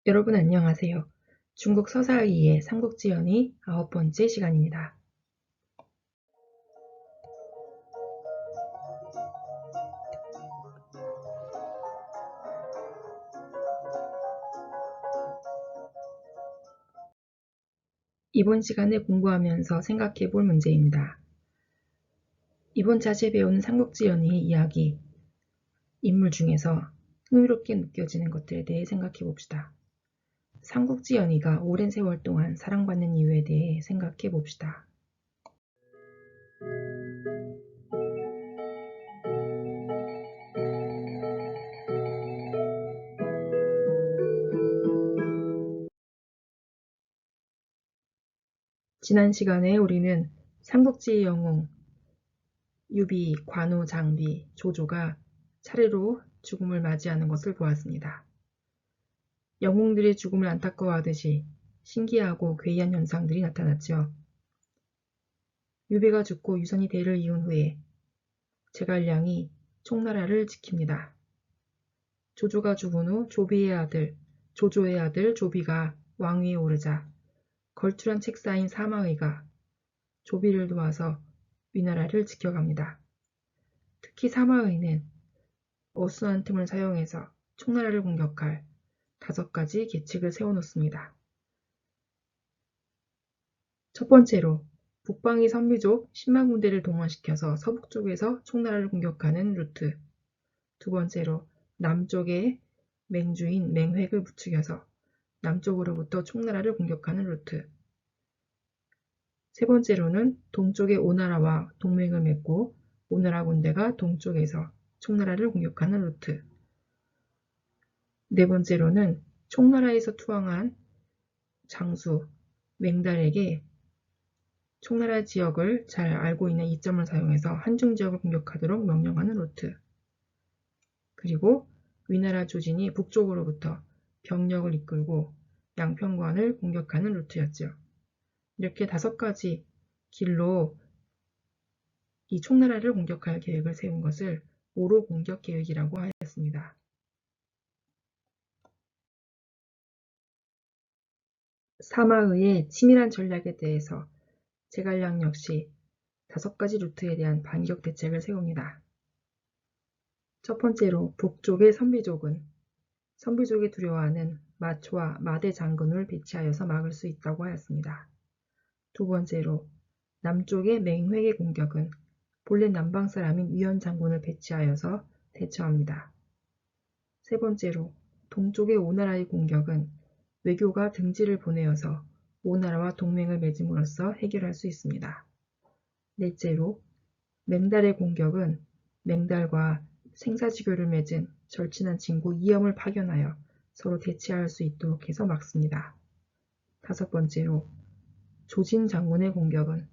여러분 안녕하세요. 중국 서사의의 삼국지연의 9번째 시간입니다. 이번 시간에 공부하면서 생각해 볼 문제입니다. 이번 자세에 배우는 삼국지연의 이야기, 인물 중에서 흥미롭게 느껴지는 것들에 대해 생각해 봅시다. 삼국지연의가 오랜 세월 동안 사랑받는 이유에 대해 생각해 봅시다. 지난 시간에 우리는 삼국지의 영웅, 유비, 관우, 장비, 조조가 차례로 죽음을 맞이하는 것을 보았습니다. 영웅들의 죽음을 안타까워하듯이 신기하고 괴이한 현상들이 나타났죠. 유비가 죽고 유선이 대를 이은 후에 제갈량이 총나라를 지킵니다. 조조가 죽은 후 조조의 아들 조비가 왕위에 오르자 걸출한 책사인 사마의가 조비를 도와서 위나라를 지켜갑니다. 특히 사마의는 어수선한 틈을 사용해서 총나라를 공격할 5가지 계책을 세워놓습니다. 첫 번째로 북방의 선비족 10만 군대를 동원시켜서 서북 쪽에서 총나라를 공격하는 루트. 두 번째로 남쪽에 맹주인 맹획을 부추겨서 남쪽으로부터 총나라를 공격하는 루트. 세 번째로는 동쪽의 오나라와 동맹을 맺고 오나라 군대가 동쪽에서 총나라를 공격하는 루트. 네 번째로는 총나라에서 투항한 장수 맹달에게 총나라 지역을 잘 알고 있는 이점을 사용해서 한중 지역을 공격하도록 명령하는 루트. 그리고 위나라 조진이 북쪽으로부터 병력을 이끌고 양평관을 공격하는 루트였죠. 이렇게 5가지 길로 이 총나라를 공격할 계획을 세운 것을 오로 공격 계획이라고 하였습니다. 사마의의 치밀한 전략에 대해서 제갈량 역시 5가지 루트에 대한 반격 대책을 세웁니다. 첫 번째로 북쪽의 선비족이 두려워하는 마초와 마대 장군을 배치하여서 막을 수 있다고 하였습니다. 두 번째로 남쪽의 맹획의 공격은 본래 남방 사람인 위원 장군을 배치하여서 대처합니다. 세 번째로 동쪽의 오나라의 공격은 외교가 등지를 보내어서 오나라와 동맹을 맺음으로써 해결할 수 있습니다. 넷째로 맹달의 공격은 맹달과 생사지교를 맺은 절친한 친구 이염을 파견하여 서로 대치할 수 있도록 해서 막습니다. 5번째로 조진 장군의 공격은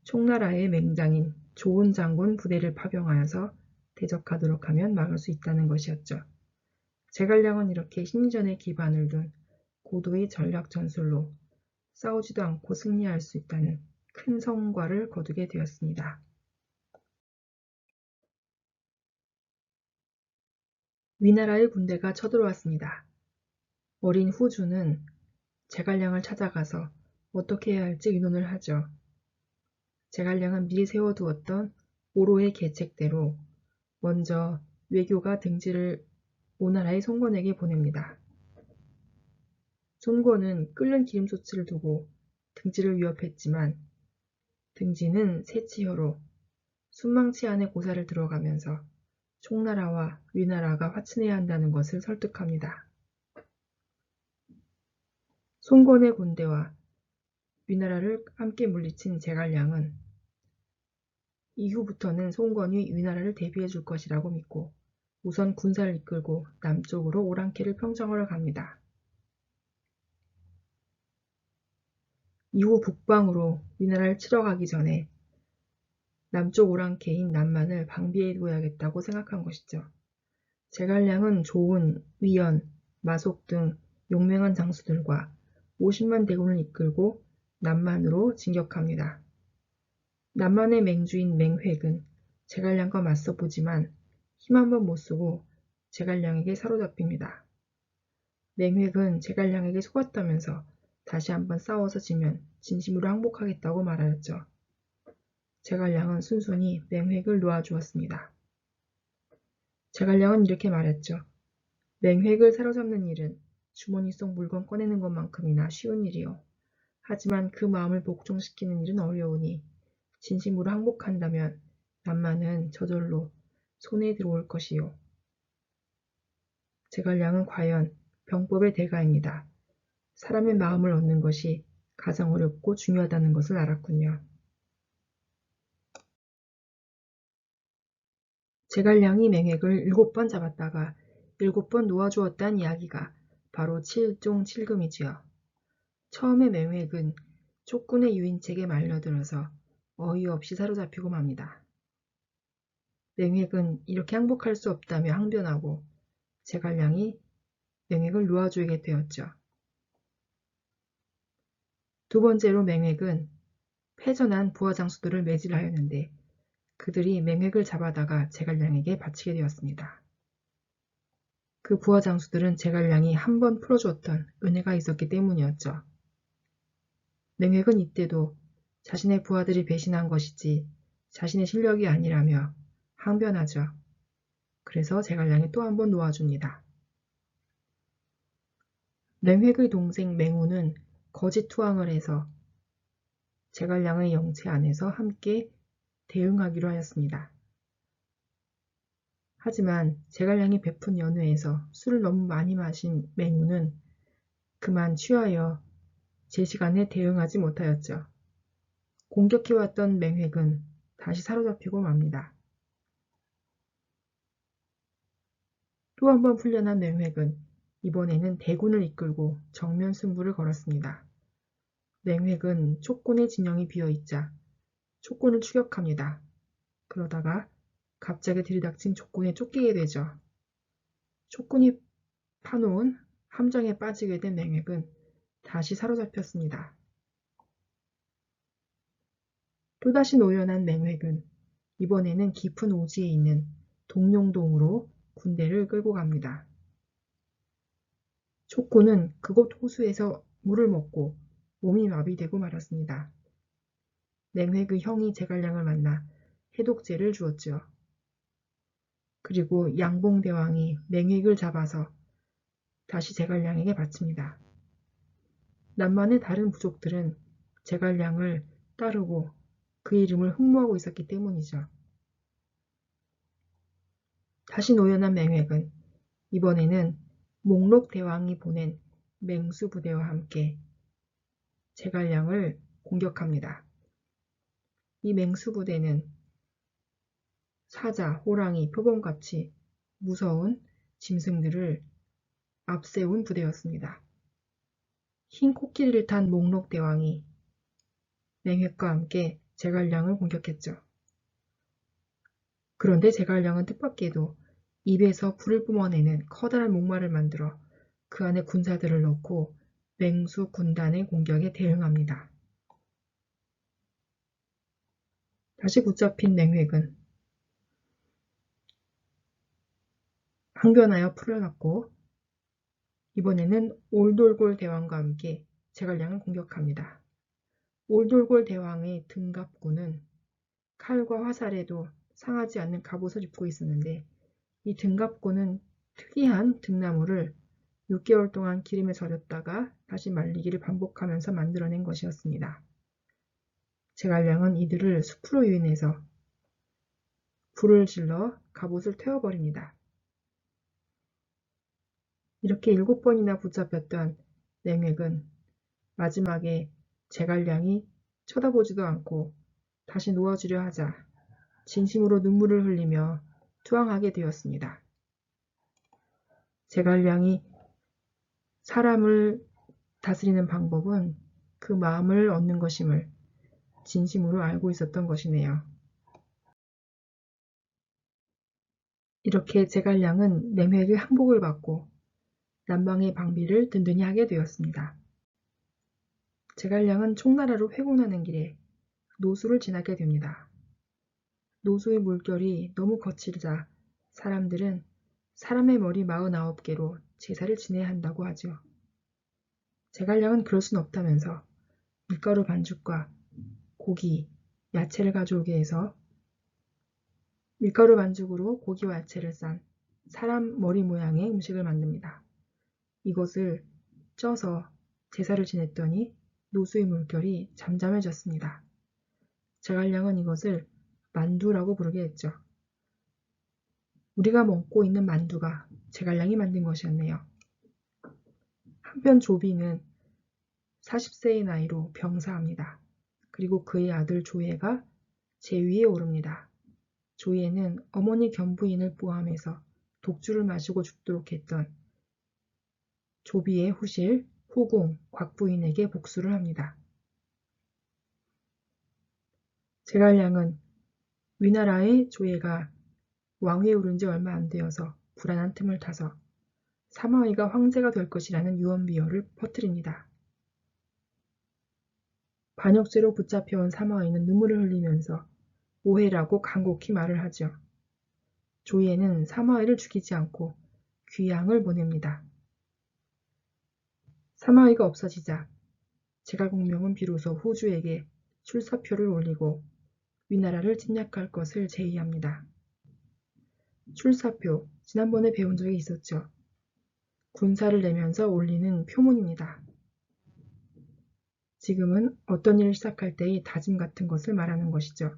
총나라의 맹장인 조은 장군 부대를 파병하여서 대적하도록 하면 막을 수 있다는 것이었죠. 제갈량은 이렇게 심리전에 기반을 둔 고도의 전략 전술로 싸우지도 않고 승리할 수 있다는 큰 성과를 거두게 되었습니다. 위나라의 군대가 쳐들어왔습니다. 어린 후주는 제갈량을 찾아가서 어떻게 해야 할지 의논을 하죠. 제갈량은 미리 세워두었던 오로의 계책대로 먼저 외교가 등지를 오나라의 송건에게 보냅니다. 송건은 끓는 기름소치를 두고 등지를 위협했지만 등지는 새치혀로 순망치 안에 고사를 들어가면서 총나라와 위나라가 화친해야 한다는 것을 설득합니다. 송건의 군대와 위나라를 함께 물리친 제갈량은 이후부터는 송건이 위나라를 대비해 줄 것이라고 믿고 우선 군사를 이끌고 남쪽으로 오랑캐를 평정하러 갑니다. 이후 북방으로 위나라를 치러 가기 전에 남쪽 오랑캐인 남만을 방비해 둬야겠다고 생각한 것이죠. 제갈량은 조은, 위연, 마속 등 용맹한 장수들과 50만 대군을 이끌고 남만으로 진격합니다. 남만의 맹주인 맹획은 제갈량과 맞서보지만 힘 한번 못 쓰고 제갈량에게 사로잡힙니다. 맹획은 제갈량에게 속았다면서 다시 한번 싸워서 지면 진심으로 항복하겠다고 말하였죠. 제갈량은 순순히 맹획을 놓아주었습니다. 제갈량은 이렇게 말했죠. 맹획을 사로잡는 일은 주머니 속 물건 꺼내는 것만큼이나 쉬운 일이요. 하지만 그 마음을 복종시키는 일은 어려우니 진심으로 항복한다면 남만은 저절로 손에 들어올 것이요. 제갈량은 과연 병법의 대가입니다. 사람의 마음을 얻는 것이 가장 어렵고 중요하다는 것을 알았군요. 제갈량이 맹획을 7번 잡았다가 7번 놓아주었다는 이야기가 바로 7종 7금이지요. 처음에 맹획은 촉군의 유인책에 말려들어서 어이없이 사로잡히고 맙니다. 맹획은 이렇게 항복할 수 없다며 항변하고 제갈량이 맹획을 놓아주게 되었죠. 두 번째로 맹획은 패전한 부하장수들을 매질하였는데 그들이 맹획을 잡아다가 제갈량에게 바치게 되었습니다. 그 부하장수들은 제갈량이 한 번 풀어주었던 은혜가 있었기 때문이었죠. 맹획은 이때도 자신의 부하들이 배신한 것이지 자신의 실력이 아니라며 항변하죠. 그래서 제갈량이 또 한 번 놓아줍니다. 맹획의 동생 맹우는 거짓 투항을 해서 제갈량의 영체 안에서 함께 대응하기로 하였습니다. 하지만 제갈량이 베푼 연회에서 술을 너무 많이 마신 맹우는 그만 취하여 제 시간에 대응하지 못하였죠. 공격해왔던 맹획은 다시 사로잡히고 맙니다. 또 한 번 풀려난 맹획은 이번에는 대군을 이끌고 정면 승부를 걸었습니다. 맹획은 촉군의 진영이 비어있자 촉군을 추격합니다. 그러다가 갑자기 들이닥친 촉군에 쫓기게 되죠. 촉군이 파놓은 함정에 빠지게 된 맹획은 다시 사로잡혔습니다. 또다시 노련한 맹획은 이번에는 깊은 오지에 있는 동룡동으로 군대를 끌고 갑니다. 촉군은 그곳 호수에서 물을 먹고 몸이 마비되고 말았습니다. 맹획의 형이 제갈량을 만나 해독제를 주었죠. 그리고 양봉대왕이 맹획을 잡아서 다시 제갈량에게 바칩니다. 남만의 다른 부족들은 제갈량을 따르고 그 이름을 흠모하고 있었기 때문이죠. 다시 노연한 맹획은 이번에는 목록대왕이 보낸 맹수부대와 함께 제갈량을 공격합니다. 이 맹수부대는 사자, 호랑이, 표범같이 무서운 짐승들을 앞세운 부대였습니다. 흰 코끼리를 탄 목록대왕이 맹획과 함께 제갈량을 공격했죠. 그런데 제갈량은 뜻밖에도 입에서 불을 뿜어내는 커다란 목말을 만들어 그 안에 군사들을 넣고 맹수 군단의 공격에 대응합니다. 다시 붙잡힌 맹획은 항변하여 풀어놨고 이번에는 올돌골 대왕과 함께 제갈량을 공격합니다. 올돌골 대왕의 등갑군은 칼과 화살에도 상하지 않는 갑옷을 입고 있었는데 이 등갑군은 특이한 등나무를 6개월 동안 기름에 절였다가 다시 말리기를 반복하면서 만들어낸 것이었습니다. 제갈량은 이들을 숲으로 유인해서 불을 질러 갑옷을 태워버립니다. 이렇게 7번이나 붙잡혔던 맹획은 마지막에 제갈량이 쳐다보지도 않고 다시 놓아주려 하자 진심으로 눈물을 흘리며 투항하게 되었습니다. 제갈량이 사람을 다스리는 방법은 그 마음을 얻는 것임을 진심으로 알고 있었던 것이네요. 이렇게 제갈량은 맹획의 항복을 받고 남방의 방비를 든든히 하게 되었습니다. 제갈량은 총나라로 회군하는 길에 노수를 지나게 됩니다. 노수의 물결이 너무 거칠자 사람들은 사람의 머리 49개로 제사를 지내야 한다고 하죠. 제갈량은 그럴 순 없다면서 밀가루 반죽과 고기, 야채를 가져오게 해서 밀가루 반죽으로 고기와 야채를 싼 사람 머리 모양의 음식을 만듭니다. 이것을 쪄서 제사를 지냈더니 노수의 물결이 잠잠해졌습니다. 제갈량은 이것을 만두라고 부르게 했죠. 우리가 먹고 있는 만두가 제갈량이 만든 것이었네요. 한편 조비는 40세의 나이로 병사합니다. 그리고 그의 아들 조예가 제위에 오릅니다. 조예는 어머니 견부인을 포함해서 독주를 마시고 죽도록 했던 조비의 후실 후궁 곽부인에게 복수를 합니다. 제갈량은 위나라의 조예가 왕위에 오른 지 얼마 안 되어서 불안한 틈을 타서 사마의가 황제가 될 것이라는 유언비어를 퍼뜨립니다. 반역죄로 붙잡혀온 사마의는 눈물을 흘리면서 오해라고 간곡히 말을 하죠. 조예는 사마의를 죽이지 않고 귀양을 보냅니다. 사마의가 없어지자 제갈공명은 비로소 후주에게 출사표를 올리고 위나라를 침략할 것을 제의합니다. 출사표, 지난번에 배운 적이 있었죠. 군사를 내면서 올리는 표문입니다. 지금은 어떤 일을 시작할 때의 다짐 같은 것을 말하는 것이죠.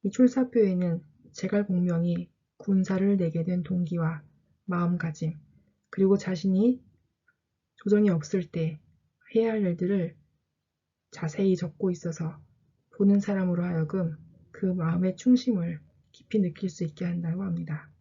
이 출사표에는 제갈공명이 군사를 내게 된 동기와 마음가짐, 그리고 자신이 조정이 없을 때 해야 할 일들을 자세히 적고 있어서 보는 사람으로 하여금 그 마음의 충심을 깊이 느낄 수 있게 한다고 합니다.